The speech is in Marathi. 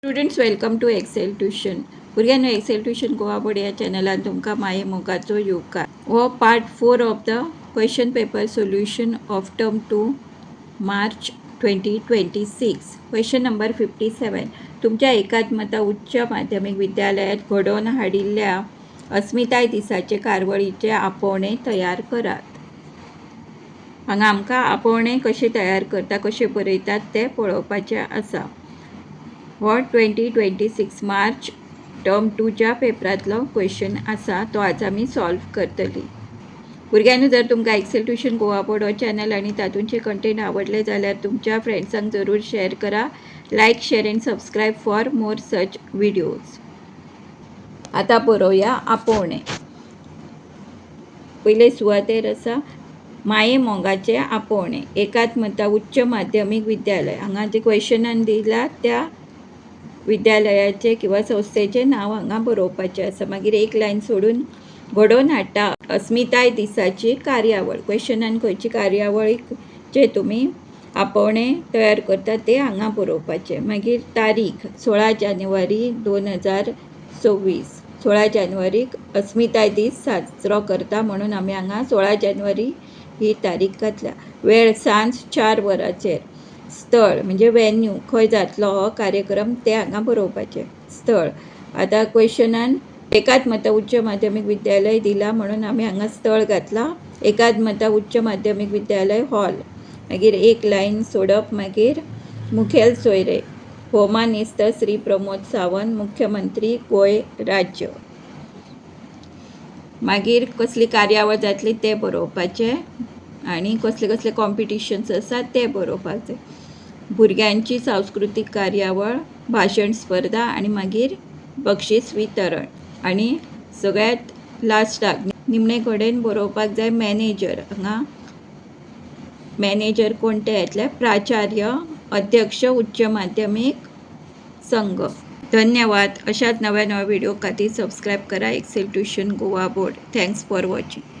Students welcome to Excel tuition. भुरग्यांनो, एक्सेल ट्युशन गोवा बोर्ड या चॅनलान तुमकां माये मोगाचो येवकार हो part 4 of the question paper solution of term 2 March 2026. Question number 57. तुमच्या एकात्मता उच्च माध्यमिक विद्यालयात घडोवन हाडिल्ल्या अस्मिताय दिसाचे कारवळीचे आपोवणे तयार करात. हांगा आमकां आपोवणे कशे तयार करता, कशे बरयतात ते पळोवपाचें आसा. हो 2026 मार्च टर्म 2च्या पेपरांतलो क्वेश्चन आसा. तो आज आमी सॉल्व करतली. भुरग्यांनो, जर तुमकां एक्सेल ट्युशन गोवा बोर्ड हो चॅनल आनी तातूंचे कंटेंट आवडले जाल्यार तुमच्या फ्रेंड्सांक जरूर शेअर करा. Like, share and subscribe for more such videos. आता बरोवया आपोवणे. पयले सुवातेर आसा माये मोगाचे आपोवणे. एकात्मता उच्च माध्यमिक विद्यालय. हांगा जे क्वेश्चनान दिला त्या विद्यालयाचे किंवा संस्थेचे नाव हांगा बरोवपाचें आसा. मागीर एक लायन सोडून घडोवन हाडटा अस्मिताय दिसाची कार्यावळ. क्वेश्चनान खंयची कार्यावळ जे तुमी आपोवणे तयार करता ते हांगा बरोवपाचें. मागीर तारीख 16 जानेवारी 2026. 16 जानेवारीक अस्मिताय दीस साजरो करता म्हणून आमी हांगा 16 जानेवारी ही तारीख घातल्या. वेळ सांज 4 वरांचेर. स्थळ म्हणजे वेन्यू, खंय जातलो हो कार्यक्रम ते हांगा बरोवपाचें. स्थळ आतां क्वेश्चनान एकात्मता उच्च माध्यमिक विद्यालय दिला म्हणून आमी हांगा स्थळ घातला. एकात्मता उच्च माध्यमिक विद्यालय हॉल. मागीर एक लायन सोडप. मागीर मुखेल सोयरे होमानिस्त श्री प्रमोद सावंत, मुख्यमंत्री गोंय राज्य. मागीर कसली कार्यावळ जातली ते बरोवपाचें आनी कसले कसले कॉम्पिटिशन्स आसात ते बरोवपाचें. भुरग्यांची सांस्कृतीक कार्यावळ, भाशण स्पर्धा आनी मागीर बक्षीस वितरण. आनी सगळ्यात लास्टाक निमणे कडेन बरोवपाक जाय मॅनेजर. हांगा मॅनेजर कोण ते येतले प्राचार्य, अध्यक्ष उच्च माध्यमिक संघ. धन्यवाद. अशाच नव्या व्हिडिओ खातीर सबस्क्राईब करा Excel tuition Goa board. Thanks for watching.